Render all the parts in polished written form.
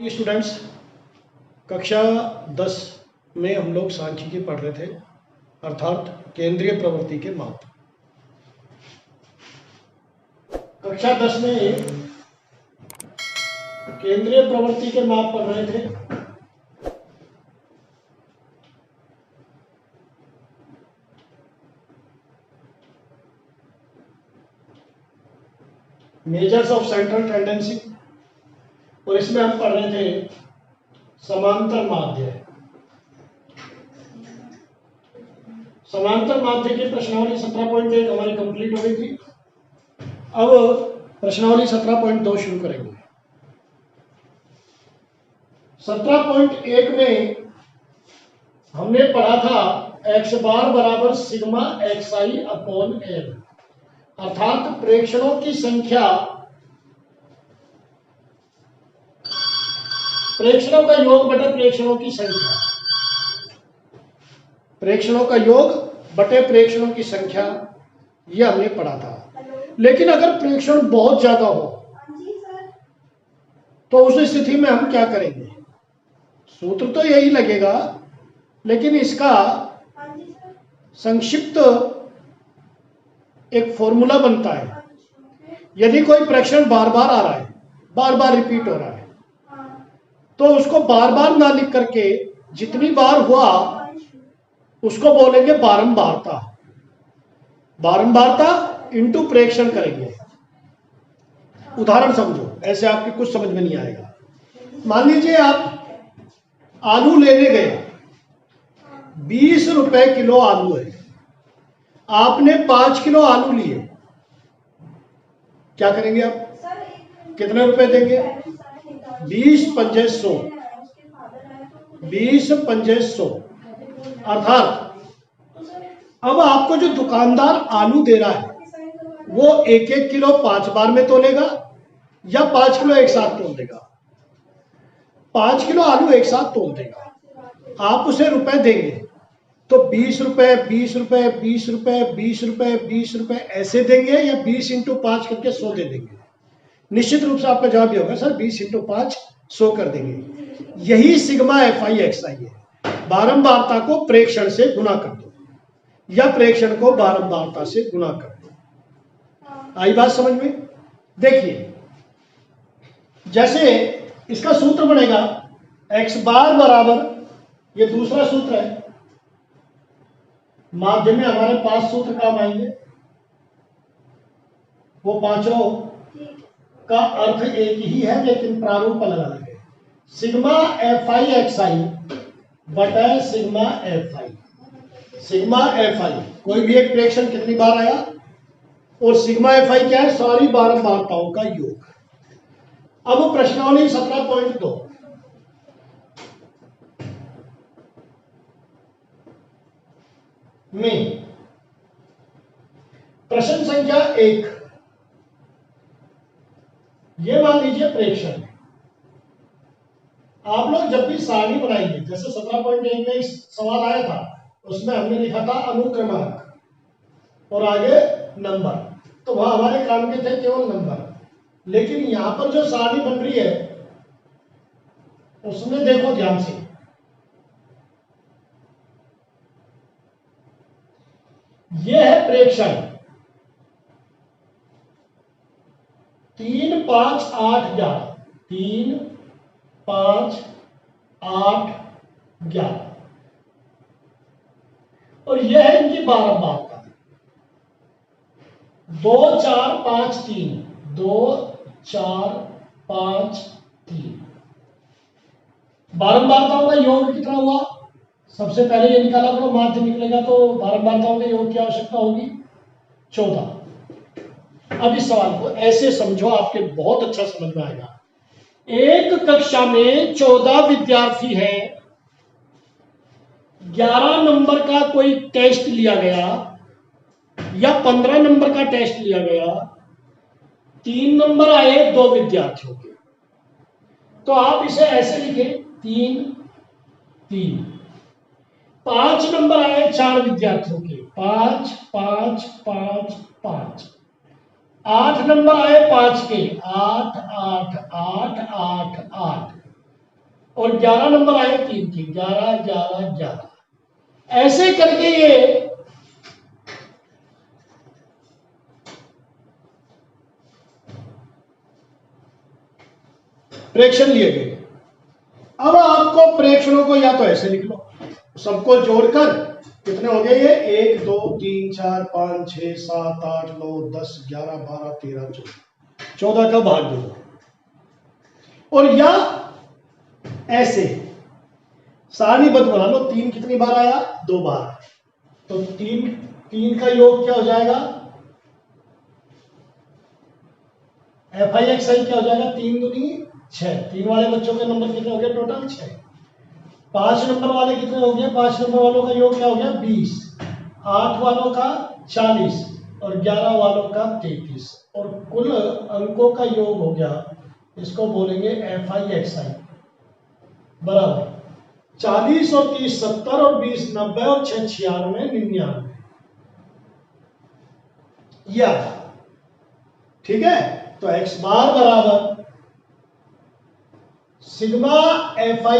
Students, कक्षा 10 में हम लोग सांख्यिकी पढ़ रहे थे, अर्थात केंद्रीय प्रवृत्ति के माप। कक्षा 10 में केंद्रीय प्रवृत्ति के माप पढ़ रहे थे। मेजर्स ऑफ सेंट्रल टेंडेंसी, और इसमें हम पढ़ रहे थे समांतर माध्य। समांतर माध्य की प्रश्नावली 17.1 हमारी कंप्लीट हो गई थी। अब प्रश्नावली 17.2 शुरू करेंगे। 17.1 में हमने पढ़ा था x बार बराबर सिग्मा xi अपॉन n, अर्थात प्रेक्षणों की संख्या, प्रेक्षणों का योग बटे प्रेक्षणों की संख्या, प्रेक्षणों का योग बटे प्रेक्षणों की संख्या, यह हमने पढ़ा था। लेकिन अगर प्रेक्षण बहुत ज्यादा हो तो उस स्थिति में हम क्या करेंगे? सूत्र तो यही लगेगा, लेकिन इसका संक्षिप्त एक फॉर्मूला बनता है। यदि कोई प्रेक्षण बार बार आ रहा है, बार बार रिपीट हो रहा है, तो उसको बार बार ना लिख करके जितनी बार हुआ उसको बोलेंगे बारंबारता। बारंबारता इंटू प्रेक्षण करेंगे। उदाहरण समझो, ऐसे आपके कुछ समझ में नहीं आएगा। मान लीजिए आप आलू लेने गए, 20 रुपए किलो आलू है, आपने 5 किलो आलू लिए, क्या करेंगे आप? कितने रुपए देंगे? 20 पंजे 100, 20 पंजे 100। अर्थात अब आपको जो दुकानदार आलू दे रहा है वो 1-1 किलो 5 बार में तोलेगा या 5 किलो एक साथ तोल देगा? 5 किलो आलू एक साथ तोल देगा। आप उसे रुपए देंगे तो 20 रुपए, 20 रुपए, 20 रुपए, 20 रुपए, 20 रुपए ऐसे देंगे, या 20 इंटू 5 करके 100 दे देंगे? निश्चित रूप से आपका जवाब ये होगा, सर 20 इंटू 5 100 कर देंगे। यही सिग्मा एफ आई एक्स आई है। बारंबारता को प्रेक्षण से गुना कर दो या प्रेक्षण को बारंबारता से गुना कर दो। आई बात समझ में? देखिए, जैसे इसका सूत्र बनेगा x बार बराबर, ये दूसरा सूत्र है, माध्य में हमारे 5 सूत्र काम आएंगे, वो पांचों का अर्थ एक ही है लेकिन प्रारूप अलग अलग है। सिग्मा एफ आई एक्स आई बटा sigma F I. Sigma F I कोई भी एक प्रेक्षण कितनी बार आया, और सिग्मा एफ आई क्या है? सारी बारंबारताओं का योग। अब प्रश्नावली 17.2, में प्रश्न संख्या 1, ये मान लीजिए प्रेक्षण। आप लोग जब भी सारणी बनाएंगे, जैसे 17.1 में सवाल आया था, उसमें हमने लिखा था अनुक्रमांक और आगे नंबर, तो वह हमारे काम के थे केवल नंबर। लेकिन यहां पर जो सारणी बन रही है उसमें देखो ध्यान से, यह है प्रेक्षण 3, 5, 8, 11, 3, 5, 8, 11, और यह है इनकी बारंबारता 2, 4, 5, 3, 2, 4, 5, 3। बारंबारताओं का योग कितना हुआ? सबसे पहले ये निकाला करो, माध्य निकलेगा तो बारंबारताओं के योग की आवश्यकता होगी 14। अब इस सवाल को ऐसे समझो, आपके बहुत अच्छा समझ में आएगा। एक कक्षा में 14 विद्यार्थी हैं, 11 नंबर का कोई टेस्ट लिया गया या 15 नंबर का टेस्ट लिया गया, 3 नंबर आए 2 विद्यार्थियों के, तो आप इसे ऐसे लिखें 3, 3। 5 नंबर आए 4 विद्यार्थियों के, 5, 5, 5, 5। 8 नंबर आए 5 के, 8, 8, 8, 8, 8। और 11 नंबर आए 3 की, 11 11 11, ऐसे करके ये प्रेक्षण लिए गए। अब आपको प्रेक्षणों को या तो ऐसे लिख लो, सबको जोड़कर कितने हो गए ये, 1 2 3 4 5 6 7 8 9 10 11 12 13 14, 14 का भाग दो। और या ऐसे सारणीबद्ध बना लो, 3 कितनी बार आया, 2 बार, तो 3 का योग क्या हो जाएगा, FI क्या हो जाएगा, 3 दूनी 6, 3 वाले बच्चों के नंबर कितने हो गए टोटल 6, 5 नंबर वाले कितने हो गए, 5 नंबर वालों का योग क्या हो गया 20, 8 वालों का 40 और 11 वालों का 33, और कुल अंकों का योग हो गया, इसको बोलेंगे FI बराबर 40 और 30 70 और 20 90 और 6 96 99, या ठीक है। तो x बार बराबर सिग्मा FI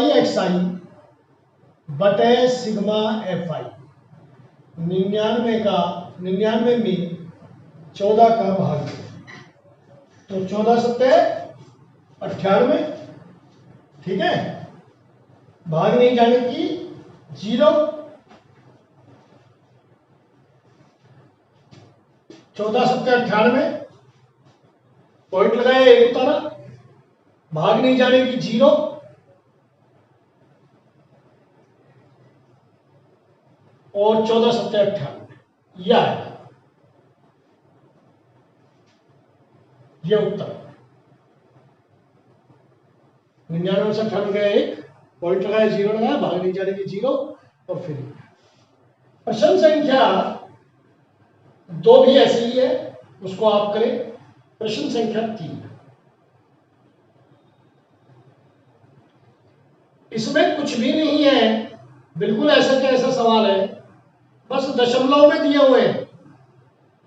बटे सिग्मा FI, 99 में 14 का भाग, तो 14 सत्ते 98, ठीक है, भाग नहीं जाने की 0, 14 सत्ते 98, पॉइंट लगाया, एक उतारा, भाग नहीं जाने की 0, और 14 सत्ते 98, यह है ये उत्तर। 99 से 98 गया 1, पॉइंट लगाया 0 लगाया, भाग नहीं जाने की 0, और फिर प्रश्न संख्या 2 भी ऐसे ही है, उसको आप करें। प्रश्न संख्या 3, इसमें कुछ भी नहीं है, बिल्कुल ऐसा का ऐसा सवाल है, बस दशमलव में दिए हुए हैं,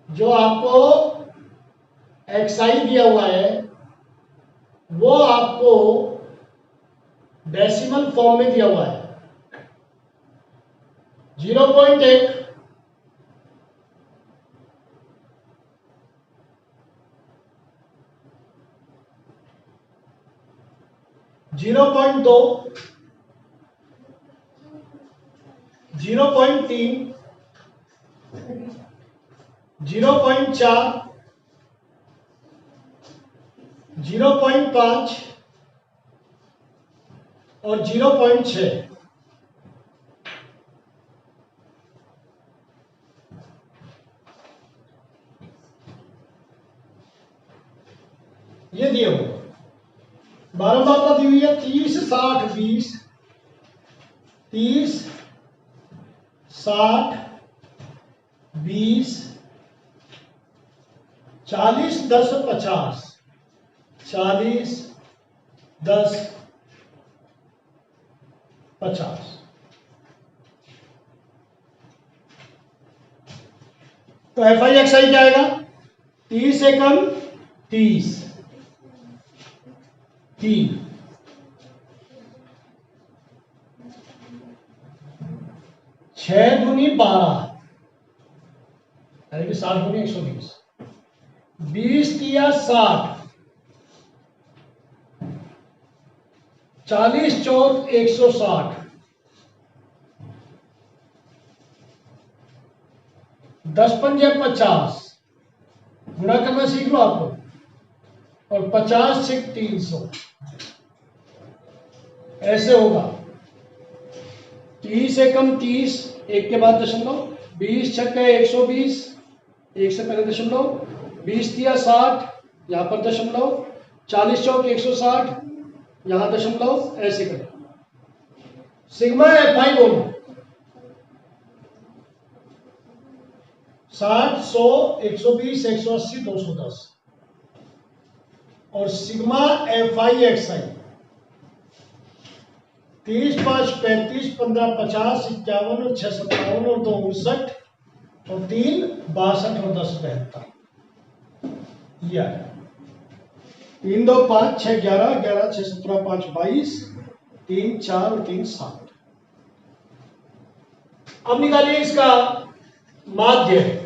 जो आपको XI दिया हुआ है वो आपको डेसिमल फॉर्म में दिया हुआ है, 0.1, 0.2, 0.3, 0.4, 0.5 और 0.6। ये दिए हुए बारंबारता दी हुई है 30 60 20, 30 60 20, 40 10 50, 40 10 50। तो FI क्या आएगा, 30 से कम 30, 3, 6 दूनी 12, यानी कि 60 दूनी 120, 20 किया 60, 40 चौक 160, 10 पंजे 50, गुणा करना सीख लो आपको, और 50 से 300, ऐसे होगा। 30 से कम 30, एक के बाद दशमलव, 20 छक्के 120, एक से पहले दशमलव, 20 दिया 60, यहाँ पर दशमलव, 40 चौक 160, यहाँ दशमलव, ऐसे करें। सिग्मा FI बोलो 60 100 120 180 210, और सिग्मा FI 30 5 35 15 50 51 और 6 57 और 2 59 और 3 62 और 10 72, यह 3 2 5 6 11 11 6 17 5 22 3 4 और 3 7। अब निकालिए इसका माध्य।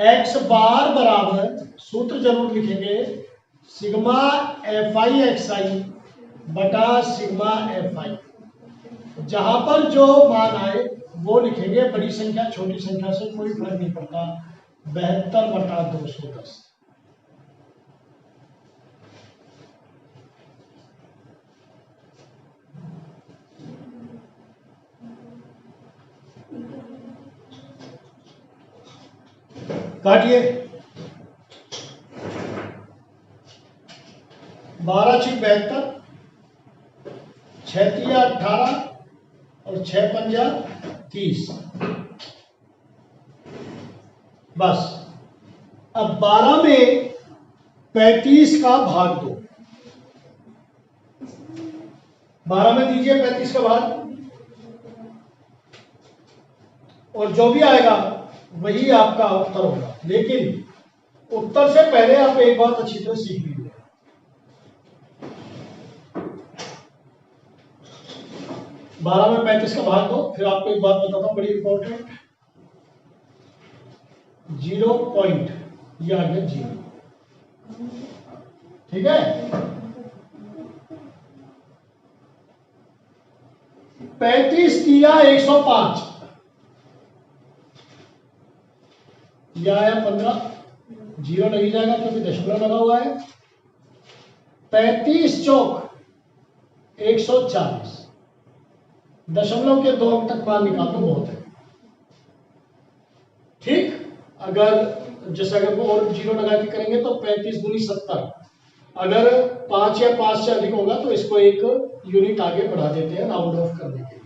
x बार बराबर, सूत्र जरूर लिखेंगे, सिग्मा एफ आई एक्स आई बटा सिग्मा एफ आई। जहां पर जो मान आए वो लिखेंगे, बड़ी संख्या छोटी संख्या से कोई फर्क नहीं पड़ता। 72 बटा 210। काटिए। 12 6 72, 6 3 18 और 6 5 30। बस अब 12 में 35 का भाग दो। 12 में दीजिए 35 का भाग, और जो भी आएगा वही आपका उत्तर होगा। लेकिन उत्तर से पहले आप एक बात अच्छी तरह सीख लीजिए। 12 में 35 का भाग दो। फिर आपको एक बात बताता हूं बड़ी इंपॉर्टेंट। 0 पॉइंट, ये आ गया 0। ठीक है। 35 दिया 105, यह आया 15। 0 नहीं जाएगा क्योंकि दशमलव लगा हुआ है। 35 चौक 140। दशमलव के 2 अंक तक मान निकालना बहुत है। ठीक। अगर जैसे अगर वो और 0 लगा के करेंगे तो 35 दूनी 70। अगर 5 या 5 से अधिक होगा तो इसको एक यूनिट आगे बढ़ा देते हैं राउंड ऑफ करने के लिए।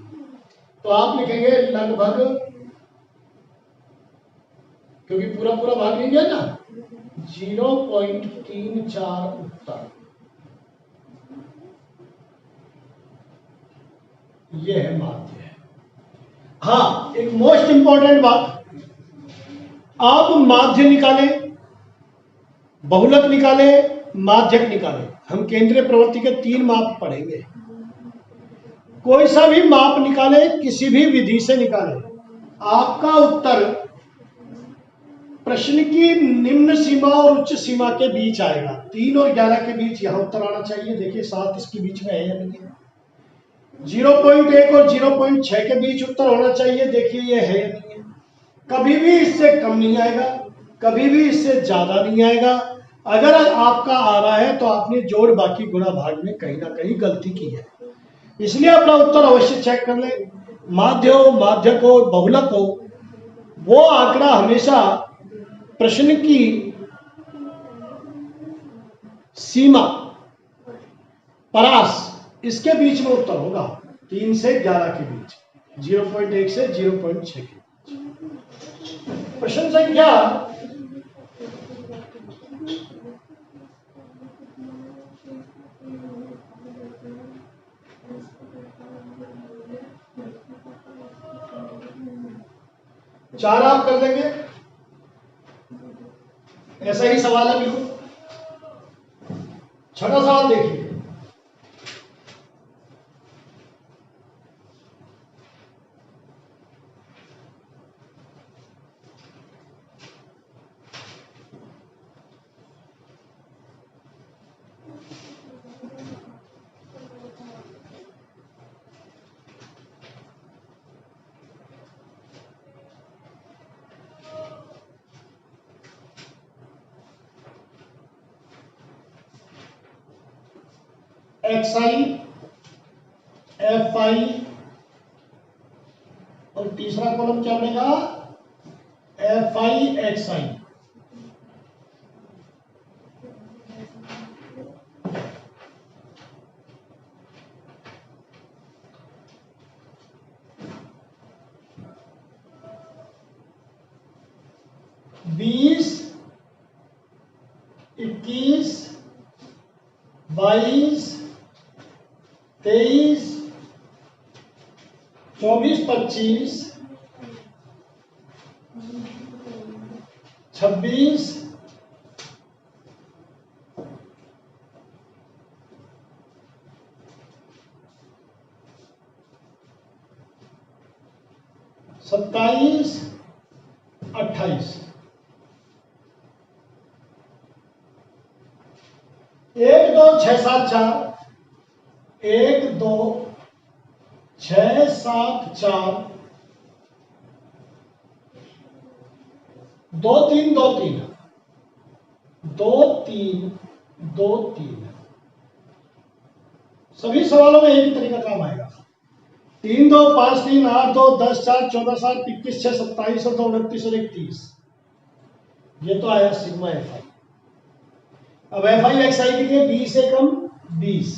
तो आप लिखेंगे लगभग, क्योंकि पूरा पूरा भाग नहीं गया ना, 0.34 उत्तर। यह है माध्य। हाँ, एक मोस्ट इंपॉर्टेंट बात, आप माध्य निकालें, बहुलक निकालें, माध्यक निकालें। हम केंद्रीय प्रवृत्ति के 3 माप पढ़ेंगे। कोई सा भी माप निकाले, किसी भी विधि से निकाले, आपका उत्तर प्रश्न की निम्न सीमा और उच्च सीमा के बीच आएगा। 3 और 11 के बीच यहां उत्तर आना चाहिए। देखिए 7 इसके बीच में है या नहीं है। 0.1 और 0.6 के बीच उत्तर होना चाहिए। देखिए ये है या नहीं है। कभी भी इससे कम नहीं आएगा, कभी भी इससे ज्यादा नहीं आएगा। अगर आपका आ रहा है तो आपने जोड़ बाकी गुणा भाग में कहीं ना कहीं गलती की है। इसलिए अपना उत्तर अवश्य चेक कर ले। माध्य हो, माध्यक हो, बहुलक हो, वो आंकड़ा हमेशा प्रश्न की सीमा, परास, इसके बीच में उत्तर होगा। 3 से 11 के बीच, 0.1 से 0.6 के बीच। प्रश्न संख्या 4 आप कर लेंगे। ऐसा ही सवाल है बिल्कुल। 6वां सवाल देखिए। एक्स आई, एफ आई, और तीसरा कॉलम क्या बनेगा, एफ आई एक्स आई। बीस, 21, 22, 23, 24, 25, 26, 28, 27, 28, 1 2 6 7 4, 1 2 6 7 4, 2 3 2 3, 2 3 2 3। सभी सवालों में एक ही तरीका काम आएगा। 3 2 5 3 8 2 10 4 14 7 21 6 27 और 2 29 और 31। ये तो आया सिग्मा एफ आई। अब एफ आई एक्स आई के लिए 20 से कम 20,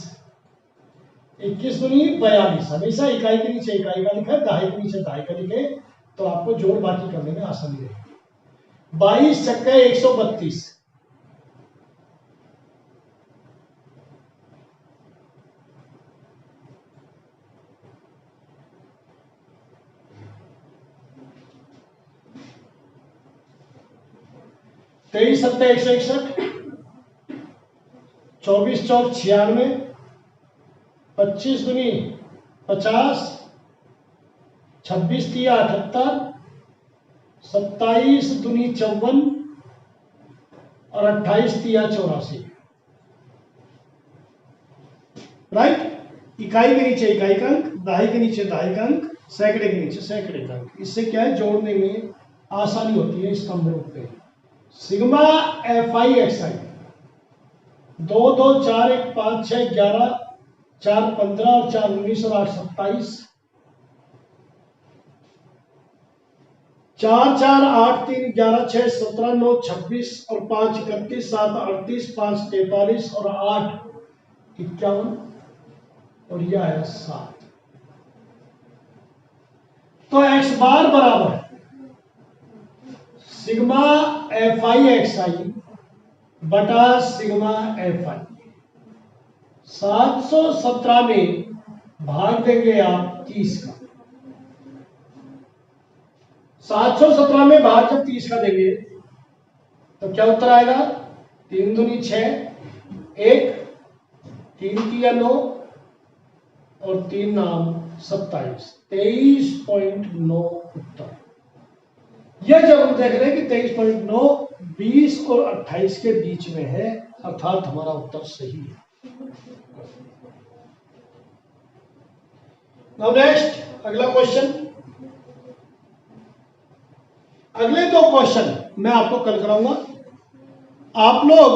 21 दूनी 42। हमेशा इकाई के नीचे इकाई का लिखा है, दहाई के नीचे दहाई का लिखे तो आपको जोड़ बाकी करने में आसानी रहेगी। 22 छक्के 132, तेईस 7 161, 24 चौक 96, 25 दूनी 50, 26 तिया 78, 27 दूनी 54 और 28 तिया 84। राइट। इकाई के नीचे इकाई का अंक, दहाई के नीचे दहाई का अंक, सैकड़े के नीचे सैकड़े का अंक। इससे क्या है, जोड़ने में आसानी होती है। स्तंभ रूप पे सिग्मा एफ आई एक्स आई 2 2 4 1 5 6 11 4 15 और 4 19 और 8 27, 4 4 8 3 11 6 17 9 26 और 5 31 7 38 5 43 और 8 51 और यह आया 7। तो एक्स बार बराबर सिग्मा एफ आई एक्स आई बटा सिग्मा एफ आई। 717 में भाग देंगे आप 30 का। 717 में भाग जब 30 का देंगे तो क्या उत्तर आएगा? 3 दूनी 6, 1 3 तिया 9 और 3 नाम 27, 23.9 उत्तर। यह जरूर देख रहे हैं कि 23.9 20 और 28 के बीच में है, अर्थात हमारा उत्तर सही है। नाउ नेक्स्ट अगला क्वेश्चन। अगले 2 क्वेश्चन मैं आपको कल कराऊंगा। आप लोग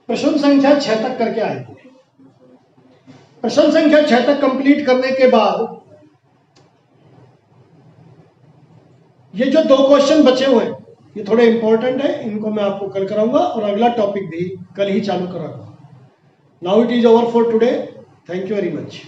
प्रश्न संख्या 6 तक करके आए थे। प्रश्न संख्या 6 तक कंप्लीट करने के बाद ये जो 2 क्वेश्चन बचे हुए हैं ये थोड़े इंपॉर्टेंट है, इनको मैं आपको कल कराऊंगा और अगला टॉपिक भी कल ही चालू कराऊंगा। Now it is over for today. Thank you very much.